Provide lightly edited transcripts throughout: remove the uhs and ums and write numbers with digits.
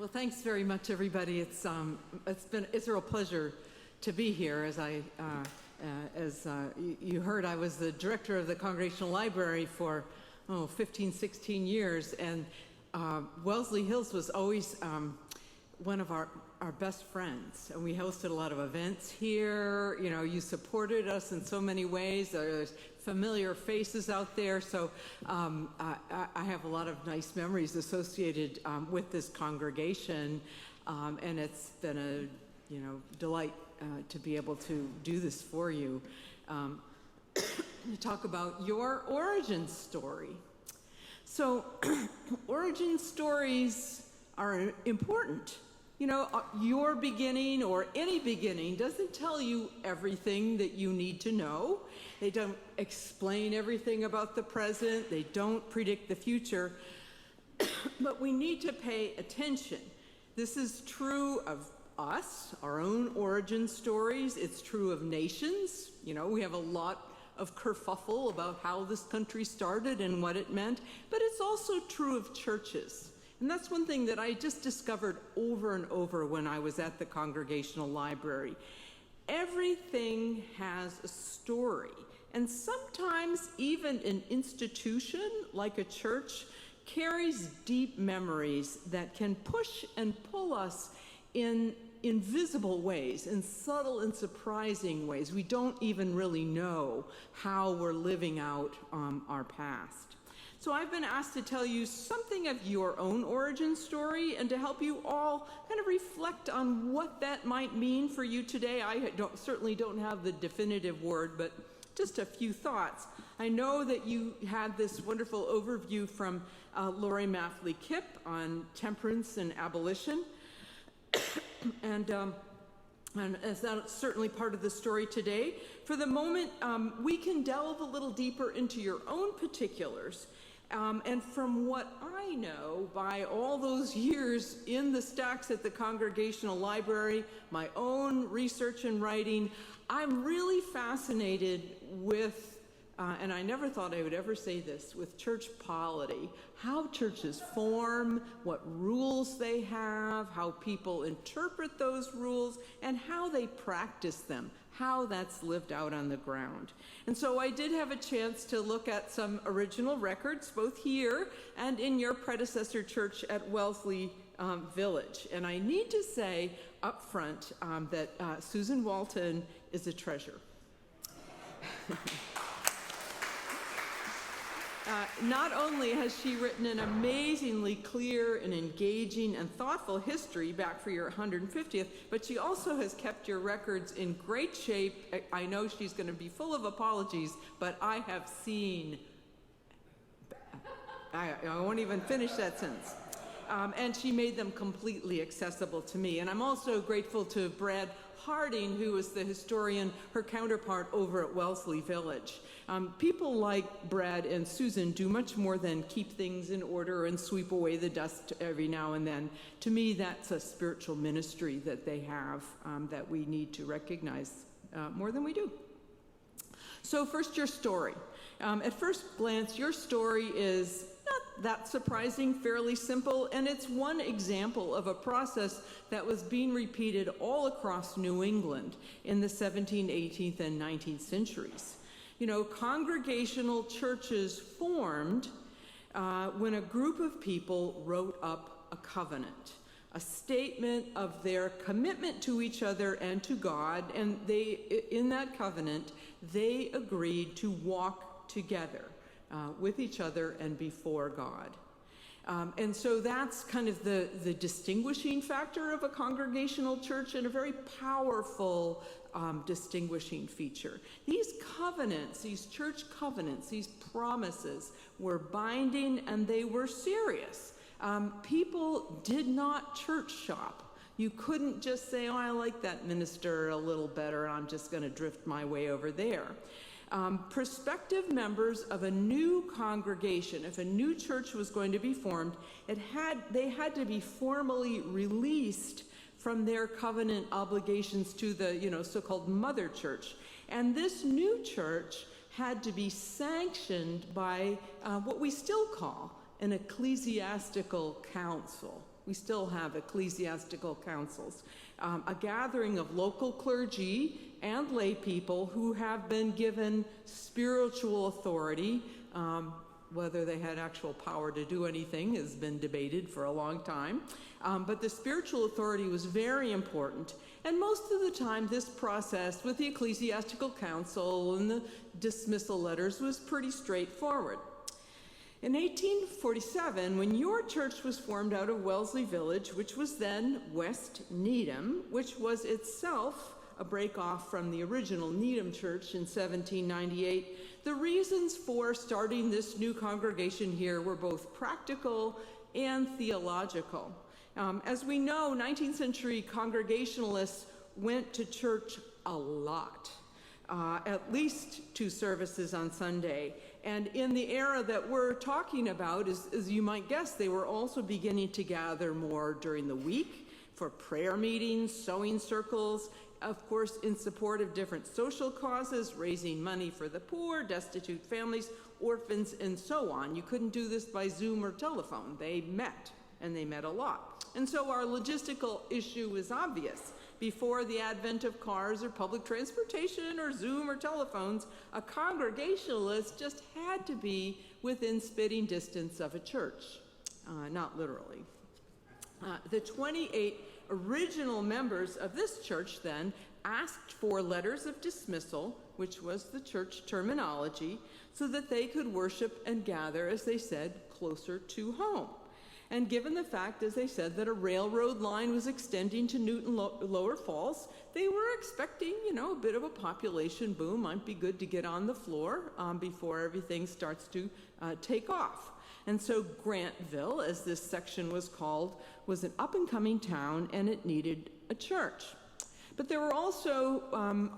Well, thanks very much, everybody. It's a real pleasure to be here. As you heard, I was the director of the Congregational Library for 15, 16 years, and Wellesley Hills was always one of our best friends, and we hosted a lot of events here. You know, you supported us in so many ways. There's familiar faces out there, so I have a lot of nice memories associated with this congregation, and it's been a delight to be able to do this for you. You talk about your origin story. So origin stories are important. You know, your beginning or any beginning doesn't tell you everything that you need to know. They don't explain everything about the present. They don't predict the future. But we need to pay attention. This is true of us, our own origin stories. It's true of nations. You know, we have a lot of kerfuffle about how this country started and what it meant. But it's also true of churches. And that's one thing that I just discovered over and over when I was at the Congregational Library. Everything has a story. And sometimes even an institution like a church carries deep memories that can push and pull us in invisible ways, in subtle and surprising ways. We don't even really know how we're living out our past. So I've been asked to tell you something of your own origin story and to help you all kind of reflect on what that might mean for you today. I certainly don't have the definitive word, but just a few thoughts. I know that you had this wonderful overview from Lori Maffley Kipp on temperance and abolition. And that's certainly part of the story today. For the moment, we can delve a little deeper into your own particulars. And from what I know, by all those years in the stacks at the Congregational Library, my own research and writing, I'm really fascinated with, and I never thought I would ever say this, with church polity, how churches form, what rules they have, how people interpret those rules, and how they practice them, how that's lived out on the ground. And so I did have a chance to look at some original records, both here and in your predecessor church at Wellesley Village. And I need to say up front that Susan Walton is a treasure. Not only has she written an amazingly clear and engaging and thoughtful history back for your 150th, but she also has kept your records in great shape. I know she's going to be full of apologies, but I have seen, I won't even finish that sentence. And she made them completely accessible to me. And I'm also grateful to Brad Harding, who is the historian, her counterpart over at Wellesley Village. People like Brad and Susan do much more than keep things in order and sweep away the dust every now and then. To me, that's a spiritual ministry that they have that we need to recognize more than we do. So first, your story. At first glance, your story is not that surprising, fairly simple, and it's one example of a process that was being repeated all across New England in the 17th, 18th, and 19th centuries. You know, congregational churches formed when a group of people wrote up a covenant, a statement of their commitment to each other and to God, and in that covenant, they agreed to walk together with each other and before God. And so that's kind of the distinguishing factor of a congregational church, and a very powerful distinguishing feature. These covenants, these church covenants, these promises were binding and they were serious. People did not church shop. You couldn't just say, oh, I like that minister a little better, and I'm just going to drift my way over there. Prospective members of a new congregation, if a new church was going to be formed, they had to be formally released from their covenant obligations to the so-called mother church. And this new church had to be sanctioned by what we still call an ecclesiastical council. We still have ecclesiastical councils, a gathering of local clergy and lay people who have been given spiritual authority. Whether they had actual power to do anything has been debated for a long time. But the spiritual authority was very important. And most of the time, this process with the ecclesiastical council and the dismissal letters was pretty straightforward. In 1847, when your church was formed out of Wellesley Village, which was then West Needham, which was itself a break-off from the original Needham Church in 1798, the reasons for starting this new congregation here were both practical and theological. As we know, 19th century Congregationalists went to church a lot, at least 2 services on Sunday. And in the era that we're talking about, as you might guess, they were also beginning to gather more during the week for prayer meetings, sewing circles, of course, in support of different social causes, raising money for the poor, destitute families, orphans, and so on. You couldn't do this by Zoom or telephone. They met, and they met a lot. And so our logistical issue is obvious. Before the advent of cars or public transportation or Zoom or telephones, a Congregationalist just had to be within spitting distance of a church, not literally. The 28 original members of this church then asked for letters of dismissal, which was the church terminology, so that they could worship and gather, as they said, closer to home. And given the fact, as they said, that a railroad line was extending to Newton Lower Falls, they were expecting, a bit of a population boom. Might be good to get on the floor before everything starts to take off. And so Grantville, as this section was called, was an up-and-coming town, and it needed a church. But there were also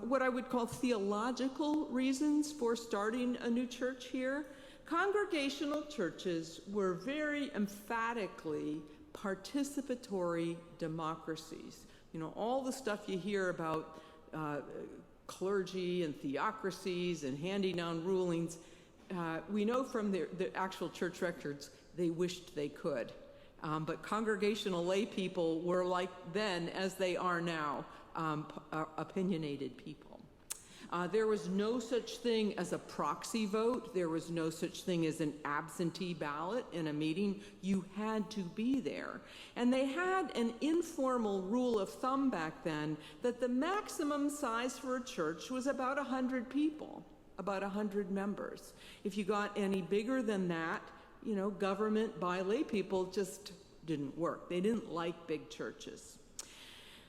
what I would call theological reasons for starting a new church here. Congregational churches were very emphatically participatory democracies. All the stuff you hear about clergy and theocracies and handing down rulings, we know from the actual church records they wished they could. But congregational lay people were like then, as they are now, opinionated people. There was no such thing as a proxy vote. There was no such thing as an absentee ballot in a meeting. You had to be there. And they had an informal rule of thumb back then that the maximum size for a church was about 100 people, about 100 members. If you got any bigger than that, government by lay people just didn't work. They didn't like big churches.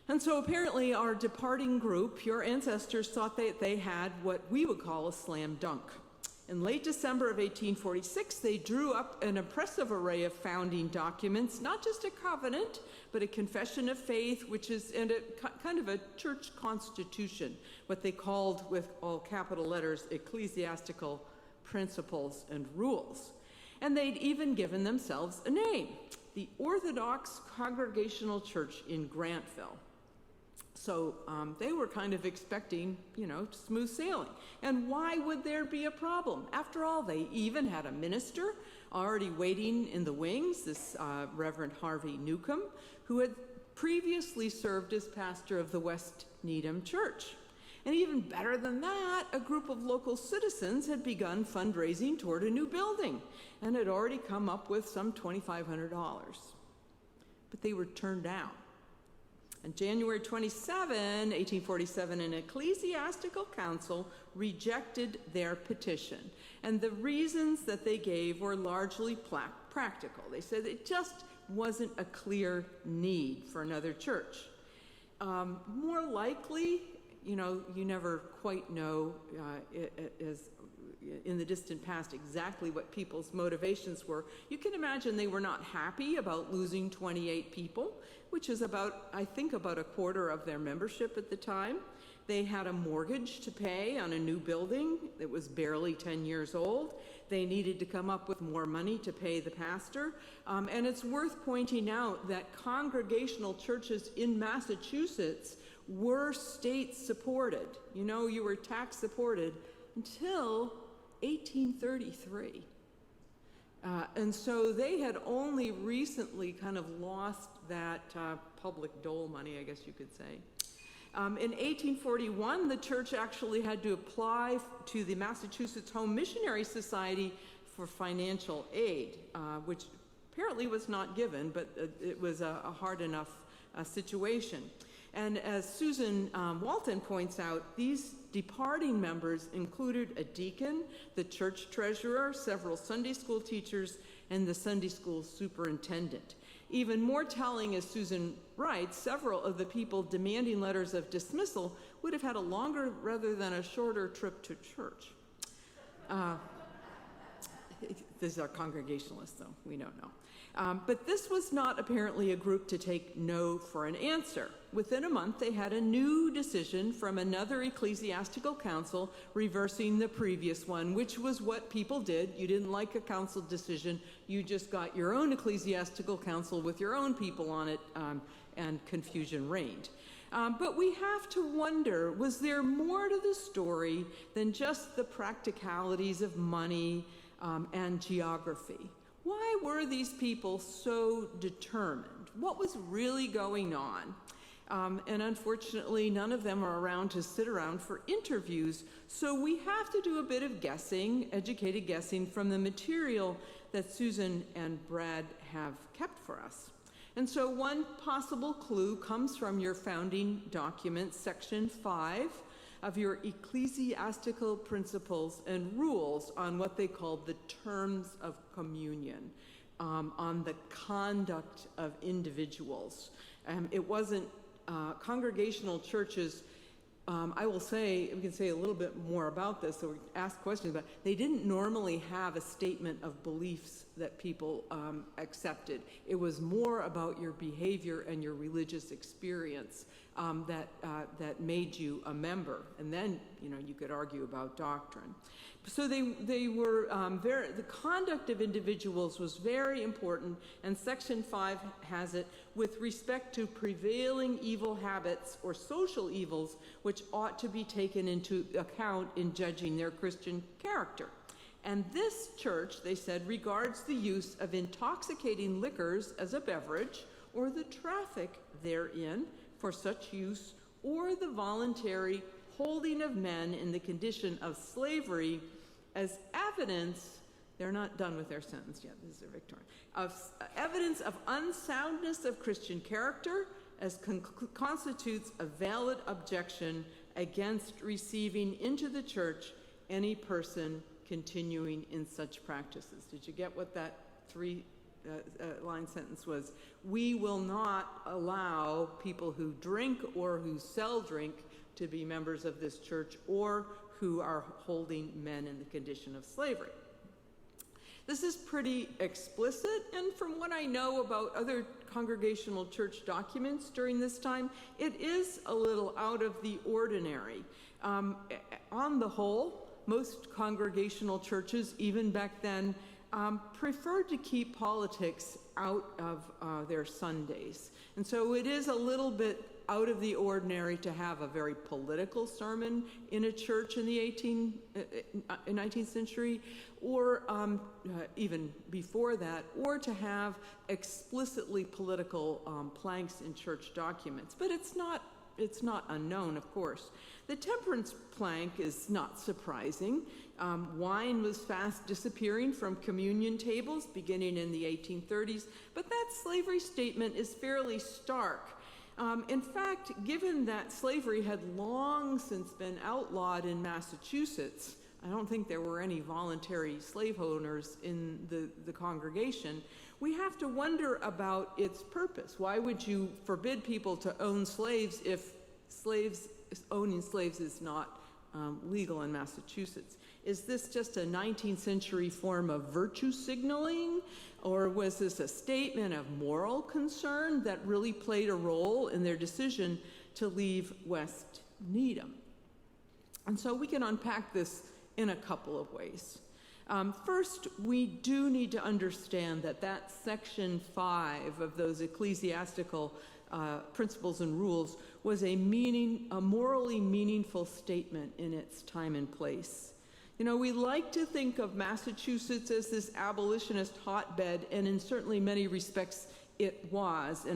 And so apparently our departing group, your ancestors, thought that they had what we would call a slam dunk. In late December of 1846, they drew up an impressive array of founding documents, not just a covenant, but a confession of faith, and a kind of a church constitution, what they called, with all capital letters, ecclesiastical principles and rules. And they'd even given themselves a name, the Orthodox Congregational Church in Grantville. So they were kind of expecting, smooth sailing. And why would there be a problem? After all, they even had a minister already waiting in the wings, this Reverend Harvey Newcomb, who had previously served as pastor of the West Needham Church. And even better than that, a group of local citizens had begun fundraising toward a new building and had already come up with some $2,500. But they were turned down. On January 27, 1847, an ecclesiastical council rejected their petition. And the reasons that they gave were largely practical. They said it just wasn't a clear need for another church. More likely, you never quite know as in the distant past exactly what people's motivations were. You can imagine they were not happy about losing 28 people, which is about a quarter of their membership at the time. They had a mortgage to pay on a new building that was barely 10 years old. They needed to come up with more money to pay the pastor. And it's worth pointing out that congregational churches in Massachusetts were state supported. You were tax supported until 1833. And so they had only recently kind of lost that public dole money, I guess you could say. In 1841, the church actually had to apply to the Massachusetts Home Missionary Society for financial aid, which apparently was not given, but it was a hard enough situation. And as Susan Walton points out, these departing members included a deacon, the church treasurer, several Sunday school teachers, and the Sunday school superintendent. Even more telling, as Susan writes, several of the people demanding letters of dismissal would have had a longer rather than a shorter trip to church. These are Congregationalists, though, we don't know. But this was not apparently a group to take no for an answer. Within a month, they had a new decision from another ecclesiastical council reversing the previous one, which was what people did. You didn't like a council decision, you just got your own ecclesiastical council with your own people on it, and confusion reigned. But we have to wonder, was there more to the story than just the practicalities of money and geography? Why were these people so determined? What was really going on? And unfortunately, none of them are around to sit around for interviews, so we have to do a bit of guessing, educated guessing, from the material that Susan and Brad have kept for us. And so one possible clue comes from your founding document, section 5 of your ecclesiastical principles and rules on what they called the terms of communion, on the conduct of individuals. It wasn't congregational churches. I will say, we can say a little bit more about this, so we ask questions, but they didn't normally have a statement of beliefs that people accepted. It was more about your behavior and your religious experience that made you a member, and then you could argue about doctrine. So they were the conduct of individuals was very important, and Section 5 has it with respect to prevailing evil habits or social evils which ought to be taken into account in judging their Christian character. And this church, they said, regards the use of intoxicating liquors as a beverage or the traffic therein for such use, or the voluntary holding of men in the condition of slavery as evidence, they're not done with their sentence yet, this is their Victorian, of evidence of unsoundness of Christian character as constitutes a valid objection against receiving into the church any person continuing in such practices. Did you get what that line sentence was? We will not allow people who drink or who sell drink to be members of this church or who are holding men in the condition of slavery. This is pretty explicit, and from what I know about other congregational church documents during this time, it is a little out of the ordinary. On the whole, most congregational churches, even back then, preferred to keep politics out of their Sundays. And so it is a little bit out of the ordinary to have a very political sermon in a church in the 19th century, or even before that, or to have explicitly political planks in church documents. But it's not unknown, of course. The temperance plank is not surprising. Wine was fast disappearing from communion tables beginning in the 1830s, but that slavery statement is fairly stark. In fact, given that slavery had long since been outlawed in Massachusetts, I don't think there were any voluntary slave owners in the congregation, we have to wonder about its purpose. Why would you forbid people to own slaves if owning slaves is not legal in Massachusetts? Is this just a 19th century form of virtue signaling? Or was this a statement of moral concern that really played a role in their decision to leave West Needham? And so we can unpack this in a couple of ways. First, we do need to understand that section 5 of those ecclesiastical principles and rules was a morally meaningful statement in its time and place. You know, we like to think of Massachusetts as this abolitionist hotbed, and in certainly many respects it was,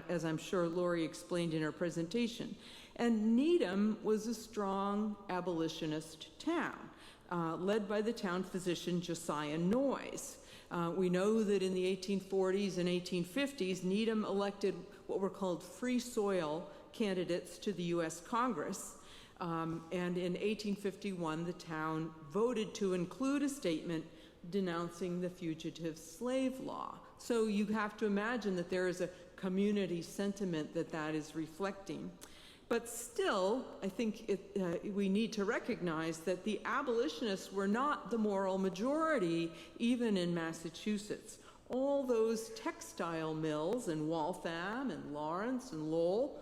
as I'm sure Lori explained in her presentation. And Needham was a strong abolitionist town, led by the town physician Josiah Noyes. We know that in the 1840s and 1850s, Needham elected what were called free soil candidates to the U.S. Congress. And in 1851, the town voted to include a statement denouncing the fugitive slave law. So you have to imagine that there is a community sentiment that is reflecting. But still, I think we need to recognize that the abolitionists were not the moral majority, even in Massachusetts. All those textile mills in Waltham and Lawrence and Lowell,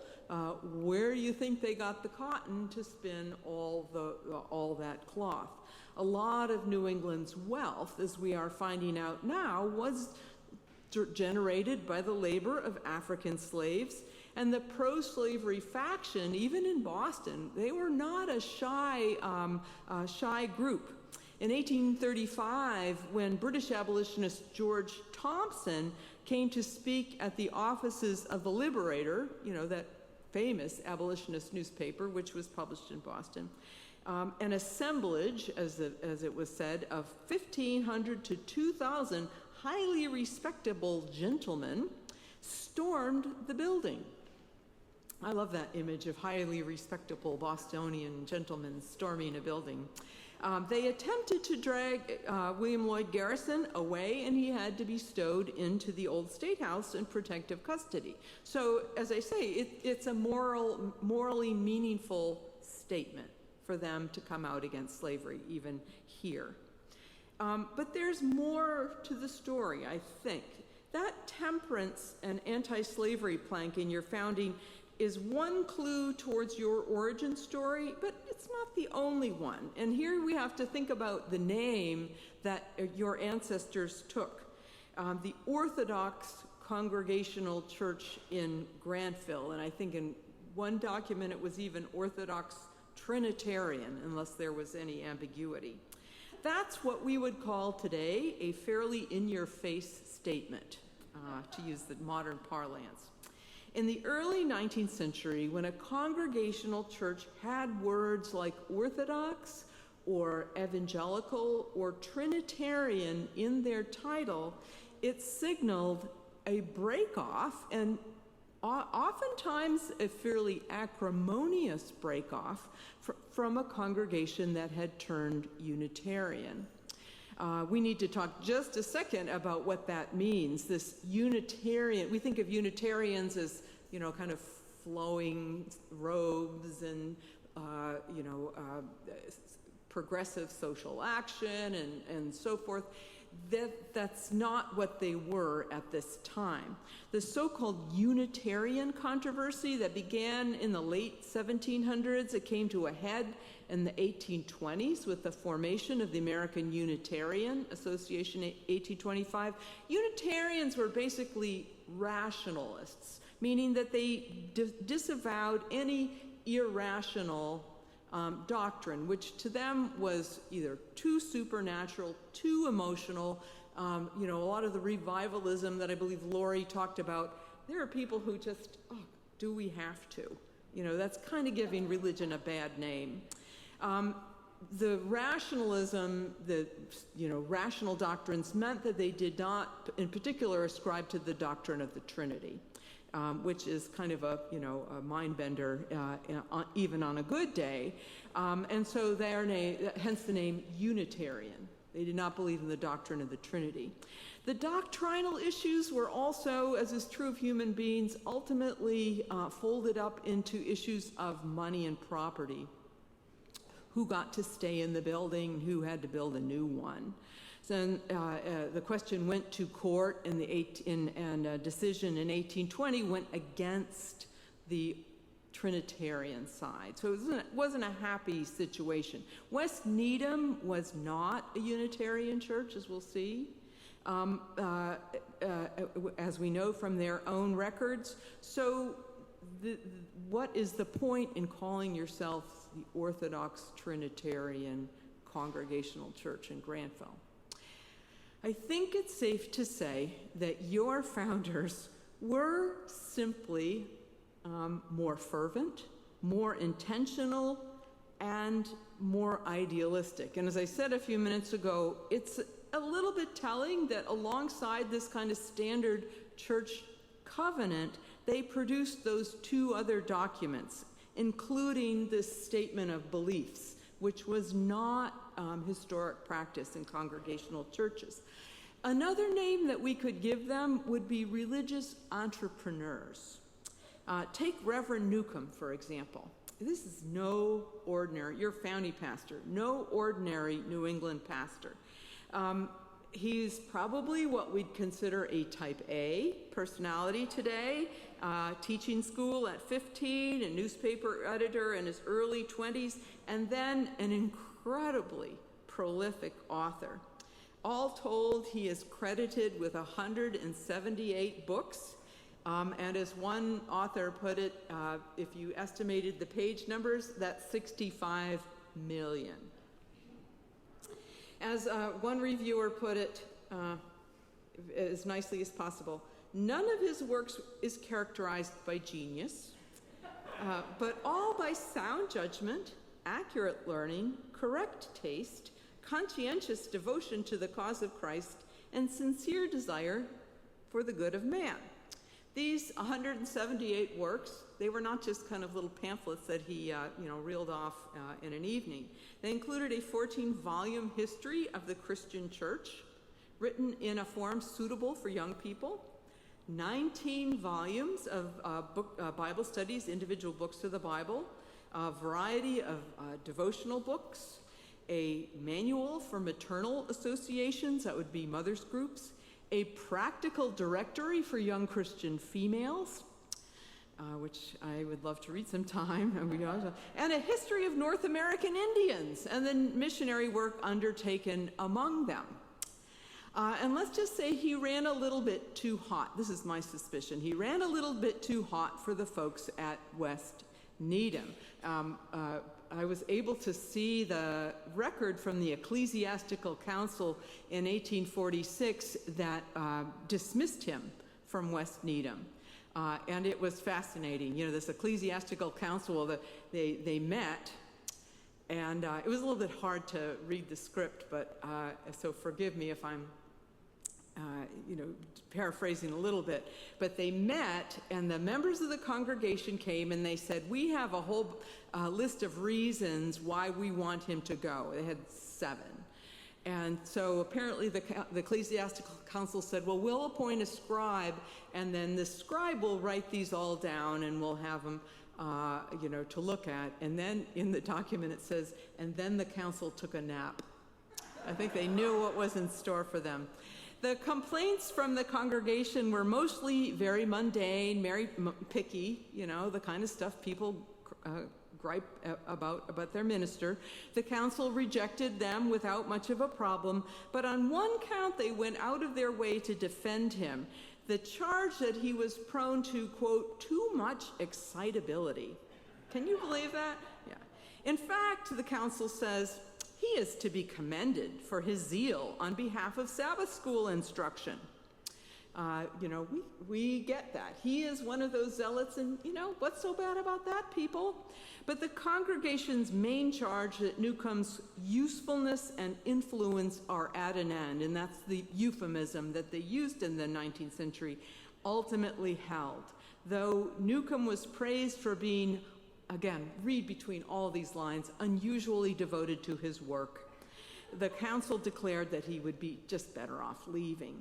where do you think they got the cotton to spin all that cloth? A lot of New England's wealth, as we are finding out now, was generated by the labor of African slaves. And the pro-slavery faction, even in Boston, they were not a shy group. In 1835, when British abolitionist George Thompson came to speak at the offices of the Liberator, you know, that famous abolitionist newspaper, which was published in Boston, an assemblage, as it was said, of 1,500 to 2,000 highly respectable gentlemen stormed the building. I love that image of highly respectable Bostonian gentlemen storming a building. They attempted to drag William Lloyd Garrison away, and he had to be stowed into the old State House in protective custody. So, as I say, it's a morally meaningful statement for them to come out against slavery, even here. But there's more to the story, I think. That temperance and anti-slavery plank in your founding is one clue towards your origin story, but it's not the only one. And here we have to think about the name that your ancestors took. The Orthodox Congregational Church in Granville, and I think in one document it was even Orthodox Trinitarian, unless there was any ambiguity. That's what we would call today a fairly in-your-face statement, to use the modern parlance. In the early 19th century, when a congregational church had words like Orthodox or Evangelical or Trinitarian in their title, it signaled a break-off, and oftentimes a fairly acrimonious break-off from a congregation that had turned Unitarian. We need to talk just a second about what that means, this Unitarian. We think of Unitarians as, you know, kind of flowing robes and, progressive social action and so forth. That's not what they were at this time. The so-called Unitarian controversy that began in the late 1700s, it came to a head in the 1820s with the formation of the American Unitarian Association in 1825. Unitarians were basically rationalists, meaning that they disavowed any irrational doctrine, which to them was either too supernatural, too emotional. A lot of the revivalism that I believe Lori talked about, there are people who just, do we have to? That's kind of giving religion a bad name. The rationalism, rational doctrines meant that they did not, in particular, ascribe to the doctrine of the Trinity. Which is kind of a mind bender, even on a good day. And so hence the name Unitarian. They did not believe in the doctrine of the Trinity. The doctrinal issues were also, as is true of human beings, ultimately folded up into issues of money and property. Who got to stay in the building, who had to build a new one. So the question went to court, and a decision in 1820 went against the Trinitarian side. So it wasn't a happy situation. West Needham was not a Unitarian church, as we'll see, as we know from their own records. So what is the point in calling yourself the Orthodox Trinitarian Congregational Church in Granville. I think it's safe to say that your founders were simply more fervent, more intentional, and more idealistic. And as I said a few minutes ago, it's a little bit telling that alongside this kind of standard church covenant, they produced those two other documents, including this statement of beliefs, which was not historic practice in congregational churches. Another name that we could give them would be religious entrepreneurs. Take Reverend Newcomb, for example. This is no ordinary, your founding pastor, no ordinary New England pastor. He's probably what we'd consider a type A personality today, teaching school at 15, a newspaper editor in his early 20s, and then an incredibly prolific author. All told, he is credited with 178 books. And as one author put it, if you estimated the page numbers, that's 65 million. As one reviewer put it as nicely as possible, none of his works is characterized by genius, but all by sound judgment, accurate learning, correct taste, conscientious devotion to the cause of Christ, and sincere desire for the good of man. These 178 works, they were not just kind of little pamphlets that he reeled off in an evening. They included a 14-volume history of the Christian church, written in a form suitable for young people, 19 volumes of Bible studies, individual books of the Bible, a variety of devotional books, a manual for maternal associations, that would be mothers' groups, a practical directory for young Christian females, which I would love to read sometime, and a history of North American Indians, and then missionary work undertaken among them. And let's just say he ran a little bit too hot. This is my suspicion. He ran a little bit too hot for the folks at West Needham. I was able to see the record from the Ecclesiastical Council in 1846 that dismissed him from West Needham. And it was fascinating. You know, this Ecclesiastical Council, they met, and it was a little bit hard to read the script, but so forgive me if I'm paraphrasing a little bit, but they met, and the members of the congregation came and they said, we have a whole list of reasons why we want him to go. They had 7. And so apparently the Ecclesiastical Council said, well, we'll appoint a scribe, and then the scribe will write these all down, and we'll have them to look at. And then in the document it says, and then the council took a nap. I think they knew what was in store for them. The complaints from the congregation were mostly very mundane, very picky, the kind of stuff people gripe about their minister. The council rejected them without much of a problem, but on one count they went out of their way to defend him. The charge that he was prone to, quote, too much excitability. Can you believe that? Yeah. In fact, the council says, he is to be commended for his zeal on behalf of Sabbath school instruction. We get that. He is one of those zealots, and what's so bad about that, people? But the congregation's main charge that Newcomb's usefulness and influence are at an end, and that's the euphemism that they used in the 19th century, ultimately held. Though Newcomb was praised for being, again, read between all these lines, unusually devoted to his work, the council declared that he would be just better off leaving.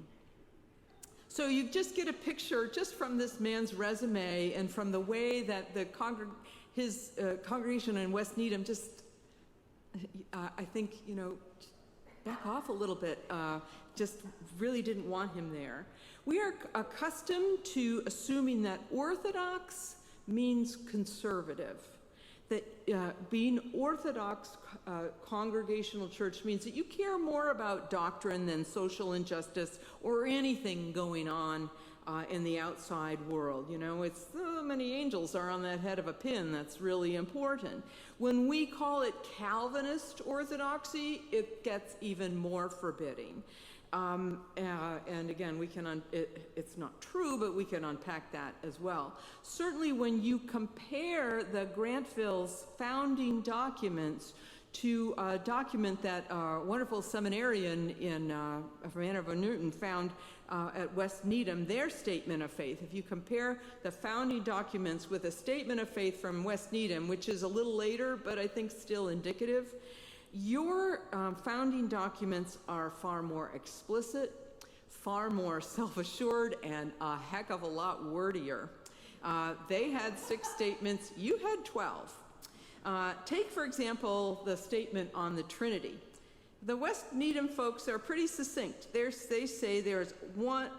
So you just get a picture just from this man's resume and from the way that his congregation in West Needham just, I think, back off a little bit, just really didn't want him there. We are accustomed to assuming that orthodox means conservative, that being Orthodox congregational church means that you care more about doctrine than social injustice or anything going on in the outside world. You know, it's so many angels are on that head of a pin. That's really important. When we call it Calvinist orthodoxy, it gets even more forbidding. And again, it's not true, but we can unpack that as well. Certainly when you compare the Grantville's founding documents to a document that wonderful seminarian from Ann Arbor Newton found at West Needham, their statement of faith. If you compare the founding documents with a statement of faith from West Needham, which is a little later, but I think still indicative, your founding documents are far more explicit, far more self-assured, and a heck of a lot wordier. They had 6 statements, you had 12. Take, for example, the statement on the Trinity. The West Needham folks are pretty succinct. They say there's one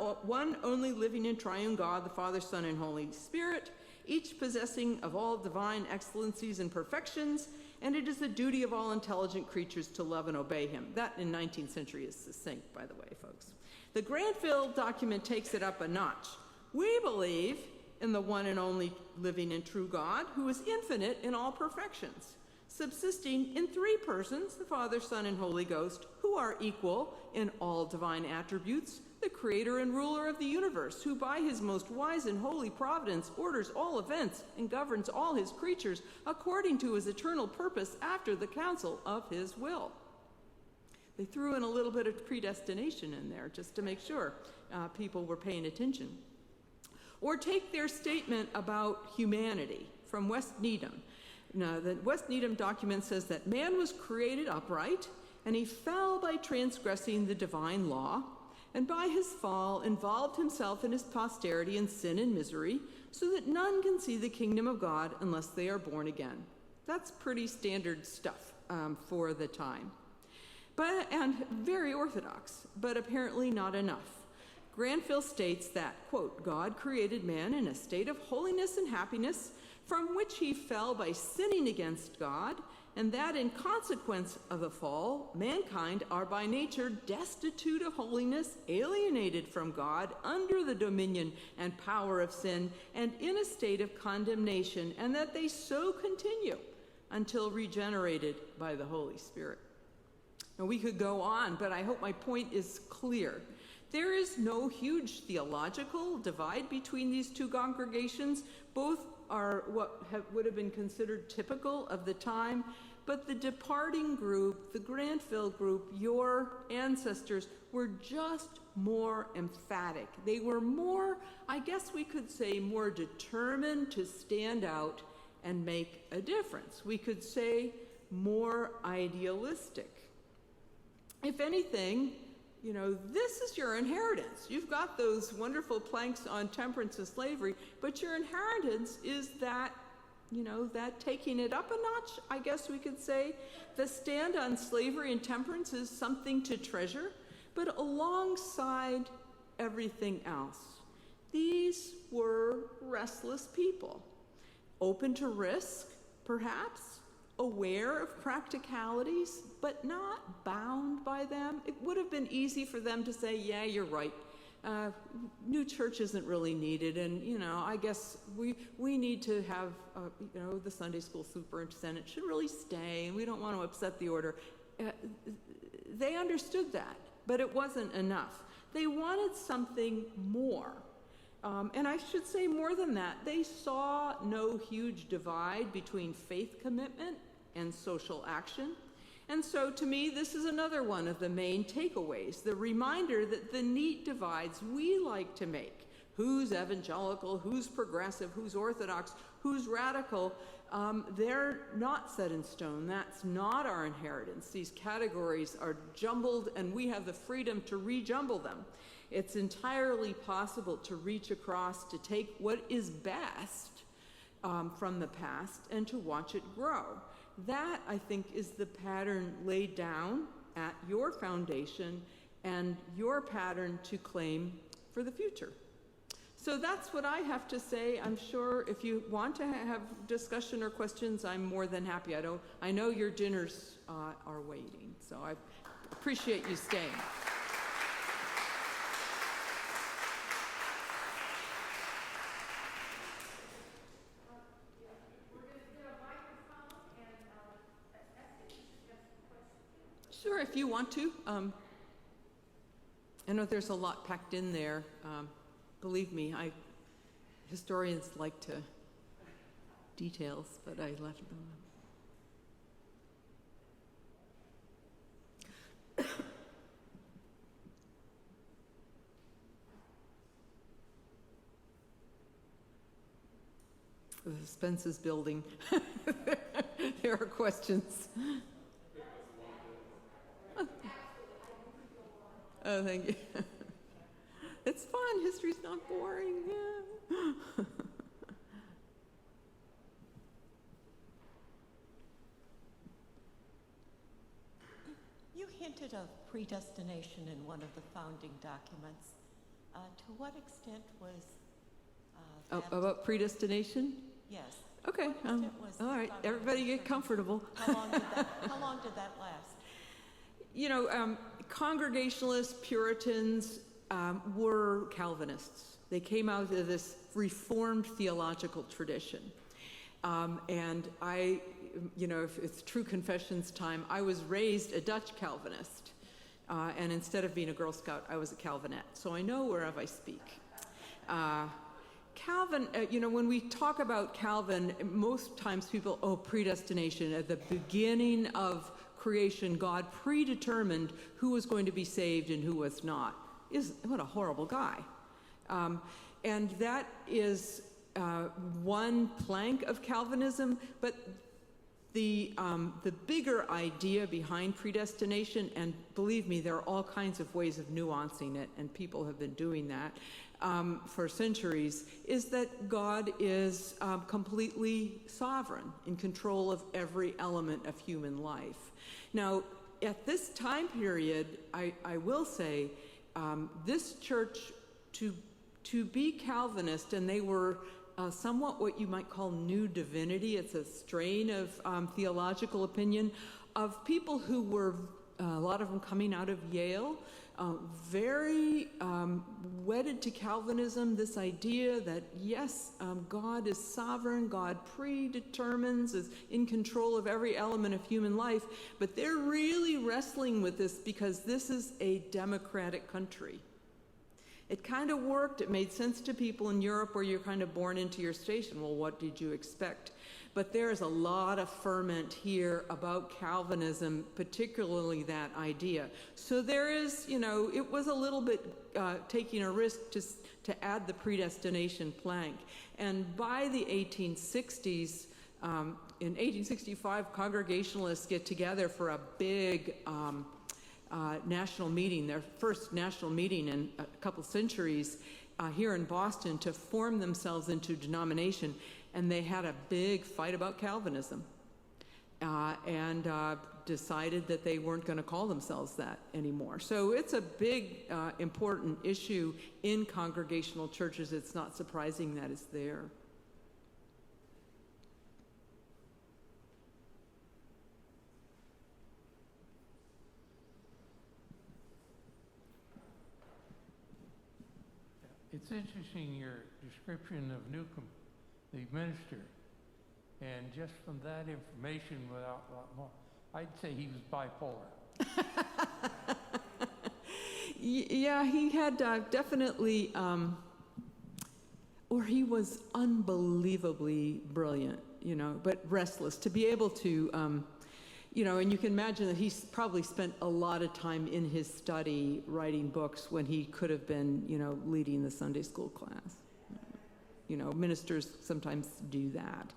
only living and triune God, the Father, Son, and Holy Spirit, each possessing of all divine excellencies and perfections, and it is the duty of all intelligent creatures to love and obey him. That in 19th century is succinct, by the way, folks. The Grantville document takes it up a notch. We believe in the one and only living and true God, who is infinite in all perfections, subsisting in 3 persons, the Father, Son, and Holy Ghost, who are equal in all divine attributes, the creator and ruler of the universe, who by his most wise and holy providence orders all events and governs all his creatures according to his eternal purpose after the counsel of his will. They threw in a little bit of predestination in there just to make sure people were paying attention. Or take their statement about humanity from West Needham. Now, the West Needham document says that man was created upright, and he fell by transgressing the divine law, and by his fall involved himself and his posterity in sin and misery, so that none can see the kingdom of God unless they are born again. That's pretty standard stuff for the time. And very orthodox, but apparently not enough. Granville states that, quote, God created man in a state of holiness and happiness, from which he fell by sinning against God, and that in consequence of the fall, mankind are by nature destitute of holiness, alienated from God, under the dominion and power of sin, and in a state of condemnation, and that they so continue until regenerated by the Holy Spirit. Now, we could go on, but I hope my point is clear. There is no huge theological divide between these two congregations. Both are what would have been considered typical of the time, but the departing group, the Granville group, your ancestors, were just more emphatic. They were more, I guess we could say, more determined to stand out and make a difference. We could say more idealistic. If anything, you know, this is your inheritance. You've got those wonderful planks on temperance and slavery, but your inheritance is that, you know, that taking it up a notch, I guess we could say. The stand on slavery and temperance is something to treasure, but alongside everything else, these were restless people, open to risk, perhaps, aware of practicalities, but not bound by them. It would have been easy for them to say, yeah, you're right. New church isn't really needed, and, you know, I guess we need to have, you know, the Sunday school superintendent should really stay, and we don't want to upset the order. They understood that, but it wasn't enough. They wanted something more. And I should say more than that. They saw no huge divide between faith commitment and social action. And so to me, this is another one of the main takeaways, the reminder that the neat divides we like to make, who's evangelical, who's progressive, who's orthodox, who's radical, they're not set in stone. That's not our inheritance. These categories are jumbled, and we have the freedom to rejumble them. It's entirely possible to reach across, to take what is best from the past and to watch it grow. That, I think, is the pattern laid down at your foundation and your pattern to claim for the future. So that's what I have to say. I'm sure if you want to have discussion or questions, I'm more than happy. I know your dinners are waiting, so I appreciate you staying. if you want to. I know there's a lot packed in there. Believe me, historians like to details, but I left them. The suspense is building. There are questions. Oh, thank you. It's fun. History's not boring. Yeah. You hinted of predestination in one of the founding documents. To what extent was that? About predestination? Yes. Okay. All right. Everybody get comfortable. How long did that last? You know, Congregationalists, Puritans were Calvinists. They came out of this Reformed theological tradition. And I, you know, if it's true confessions time, I was raised a Dutch Calvinist. And instead of being a Girl Scout, I was a Calvinette. So I know whereof I speak. Calvin, you know, when we talk about Calvin, most times people, predestination. At the beginning of creation, God predetermined who was going to be saved and who was not. What a horrible guy. And that is one plank of Calvinism, but the bigger idea behind predestination, and believe me, there are all kinds of ways of nuancing it, and people have been doing that for centuries, is that God is completely sovereign, in control of every element of human life. Now, at this time period, I will say, this church, to be Calvinist, and they were somewhat what you might call new divinity. It's a strain of theological opinion of people who were, a lot of them coming out of Yale, very wedded to Calvinism, this idea that, yes, God is sovereign, God predetermines, is in control of every element of human life, but they're really wrestling with this because this is a democratic country. It kind of worked. It made sense to people in Europe where you're kind of born into your station. Well, what did you expect? But there's a lot of ferment here about Calvinism, particularly that idea. So there is, you know, it was a little bit taking a risk to add the predestination plank. And by the 1860s, in 1865, Congregationalists get together for a big national meeting, their first national meeting in a couple centuries here in Boston, to form themselves into denomination. And they had a big fight about Calvinism and decided that they weren't going to call themselves that anymore. So it's a big, important issue in Congregational churches. It's not surprising that it's there. It's interesting, your description of Newcomb, the minister, and just from that information, without a lot more, I'd say he was bipolar. Yeah, he had definitely, or he was unbelievably brilliant, you know, but restless. To be able to, you know, and you can imagine that he's probably spent a lot of time in his study writing books when he could have been, you know, leading the Sunday school class. You know, ministers sometimes do that.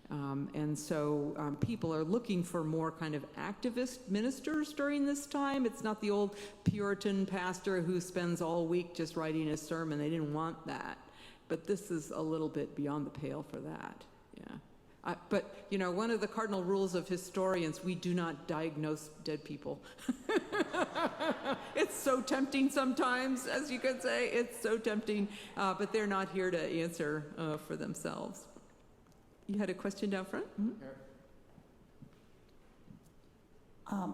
And so people are looking for more kind of activist ministers during this time. It's not the old Puritan pastor who spends all week just writing his sermon. They didn't want that. But this is a little bit beyond the pale for that. Yeah. But, you know, one of the cardinal rules of historians, we do not diagnose dead people. It's so tempting sometimes, as you could say. It's so tempting, but they're not here to answer for themselves. You had a question down front? Mm-hmm.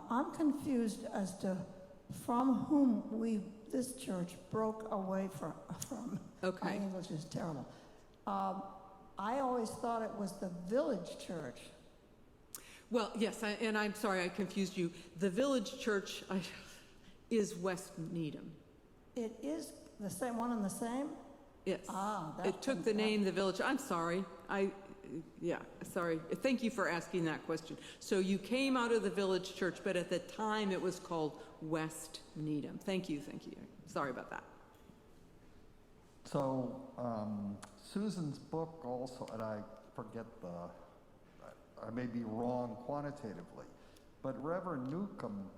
I'm confused as to from whom this church broke away from. Okay. My English is terrible. I always thought it was the village church. Well, yes, and I'm sorry I confused you. The village church is West Needham. It is the same one and the same? Yes. Ah, It took the name the village. I'm sorry. Sorry. Thank you for asking that question. So you came out of the village church, but at the time it was called West Needham. Thank you. Sorry about that. So Susan's book also, and I forget I may be wrong quantitatively, but Reverend Newcomb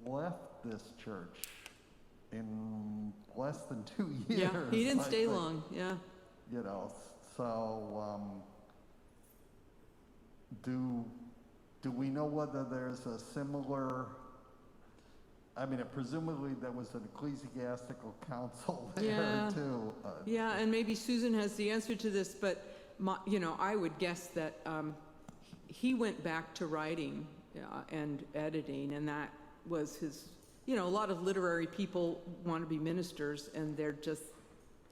left this church in less than 2 years. Yeah, he didn't I stay think. long. Yeah. You know, so do we know whether there's a similar? I mean, presumably there was an ecclesiastical council there too. Yeah, and maybe Susan has the answer to this, but I would guess that he went back to writing and editing, and that was his. A lot of literary people want to be ministers, and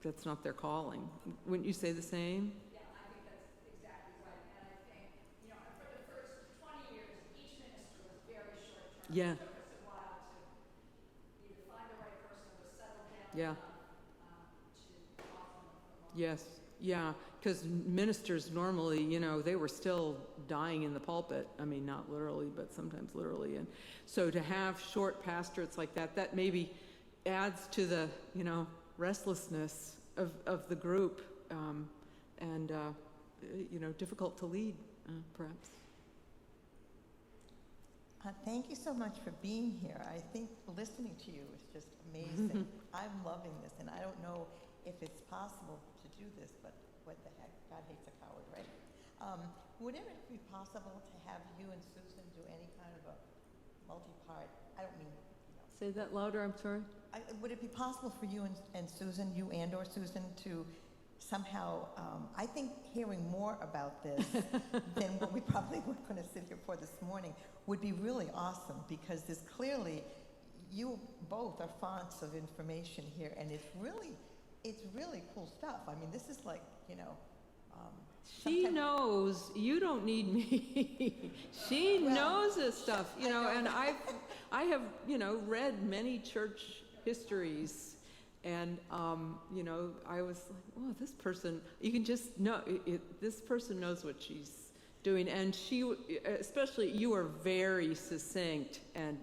that's not their calling. Wouldn't you say the same? Yeah, I think that's exactly right. And I think, for the first 20 years, each minister was very short-term. Yeah. It took us a while to either find the right person or settle down Yeah. to offer them for more. Yes. Yeah, because ministers normally, they were still dying in the pulpit. I mean, not literally, but sometimes literally. And so to have short pastorates like that maybe adds to the, restlessness of the group, and difficult to lead, perhaps. Thank you so much for being here. I think listening to you is just amazing. I'm loving this, and I don't know if it's possible to do this, but what the heck, God hates a coward, right? Would it be possible to have you and Susan do any kind of a multi-part, I don't mean, Say that louder, I'm sorry. would it be possible for you and Susan, you and or Susan, to somehow, I think hearing more about this than what we probably were going to sit here for this morning would be really awesome, because there's clearly, you both are fonts of information here, and it's really cool stuff. I mean, this is like, She knows you don't need me. She knows this stuff, and I have, read many church histories, and, I was like, oh, this person, you can just know, this person knows what she's doing. And she, especially, you are very succinct and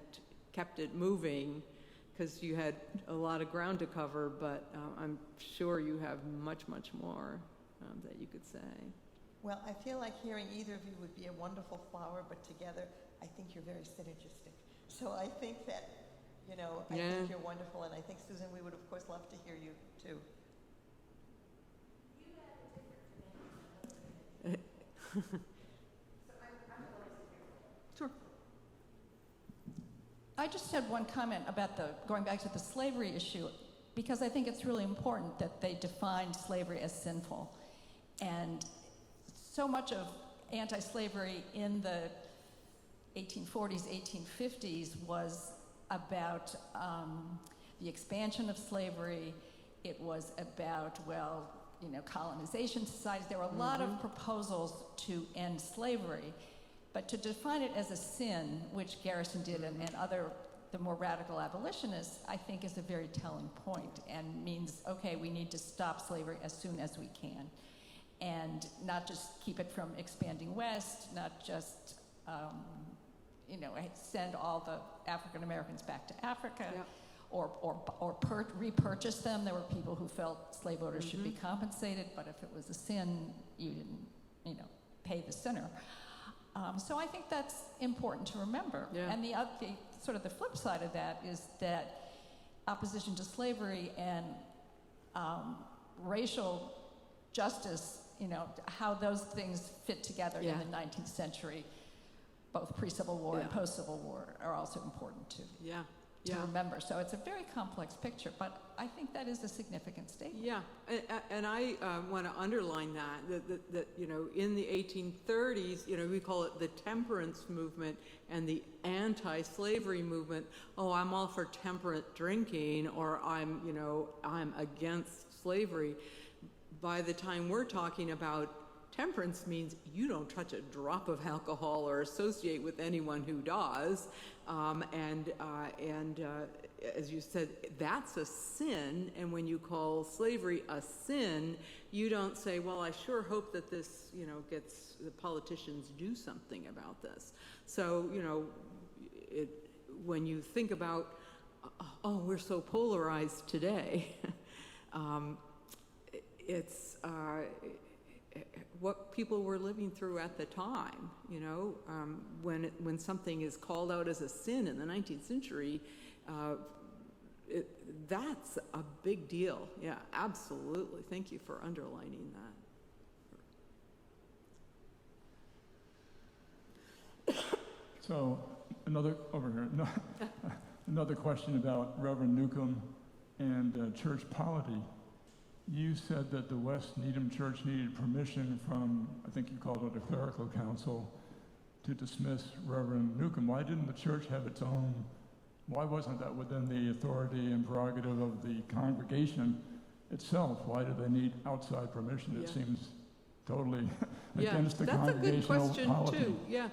kept it moving, because you had a lot of ground to cover, but I'm sure you have much, much more that you could say. Well, I feel like hearing either of you would be a wonderful flower, but together, I think you're very synergistic. So I think that, I think you're wonderful, and I think, Susan, we would, of course, love to hear you, too. You had a different connection. So I'm Sure. I just had one comment about going back to the slavery issue, because I think it's really important that they defined slavery as sinful. And so much of anti-slavery in the 1840s, 1850s was about the expansion of slavery. It was about, colonization societies. There were a lot of proposals to end slavery, but to define it as a sin, which Garrison did and the more radical abolitionists, I think is a very telling point, and means, okay, we need to stop slavery as soon as we can. And not just keep it from expanding west, not just, send all the African Americans back to Africa, or repurchase them. There were people who felt slave owners should be compensated, but if it was a sin, you didn't, pay the sinner. So I think that's important to remember. Yeah. And the flip side of that is that opposition to slavery and racial justice, how those things fit together in the 19th century, both pre-Civil War and post-Civil War, are also important to remember. So it's a very complex picture, but I think that is a significant statement. Yeah, and I want to underline that in the 1830s, we call it the Temperance Movement and the anti-slavery movement. Oh, I'm all for temperate drinking, or I'm against slavery. By the time we're talking about Temperance means you don't touch a drop of alcohol or associate with anyone who does. As you said, that's a sin. And when you call slavery a sin, you don't say, well, I sure hope that this, the politicians do something about this. So, when you think about, oh, we're so polarized today, it's what people were living through at the time. When something is called out as a sin in the 19th century, that's a big deal. Yeah, absolutely. Thank you for underlining that. So another question about Reverend Newcomb and church polity. You said that the West Needham Church needed permission from, I think you called it a clerical council, to dismiss Reverend Newcomb. Why didn't the church have its own? Why wasn't that within the authority and prerogative of the congregation itself? Why do they need outside permission? It seems totally against the congregational polity. That's a good question, too. Yeah.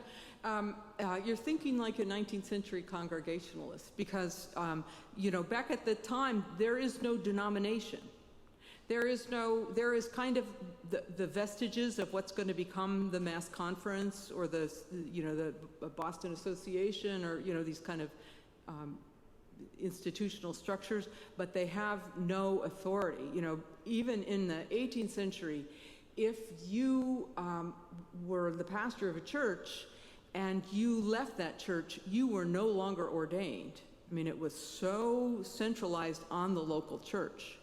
You're thinking like a 19th century Congregationalist because, back at the time, there is no denomination. There is kind of the vestiges of what's going to become the Mass Conference or the Boston Association or, these kind of institutional structures, but they have no authority. Even in the 18th century, if you were the pastor of a church and you left that church, you were no longer ordained. I mean, it was so centralized on the local church.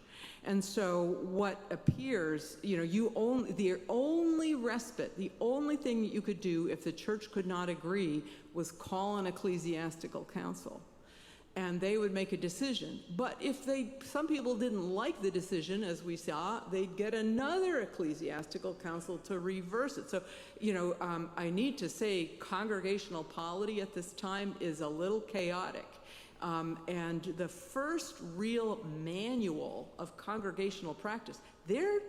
And so what appears, the only respite, the only thing that you could do if the church could not agree was call an ecclesiastical council. And they would make a decision. But if some people didn't like the decision, as we saw, they'd get another ecclesiastical council to reverse it. So, I need to say congregational polity at this time is a little chaotic. And the first real manual of congregational practice, they're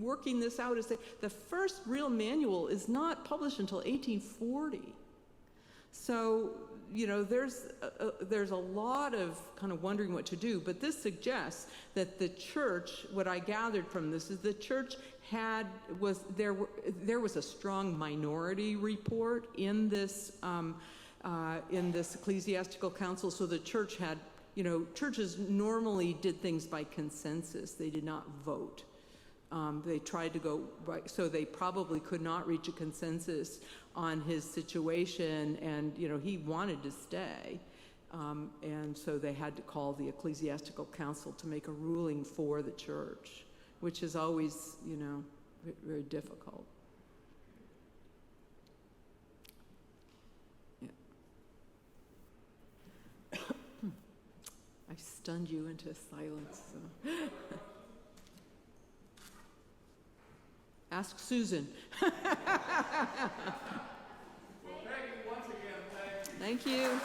working this out as the first real manual is not published until 1840. So, there's a lot of kind of wondering what to do, but this suggests that the church, what I gathered from this is the church there was a strong minority report in this ecclesiastical council. So the church had, churches normally did things by consensus. They did not vote. They tried to go right, so they probably could not reach a consensus on his situation, and he wanted to stay, and so they had to call the ecclesiastical council to make a ruling for the church, which is always, very difficult. Yeah. I stunned you into silence. So. Ask Susan. Well, Peggy, once again, thank you. Thank you.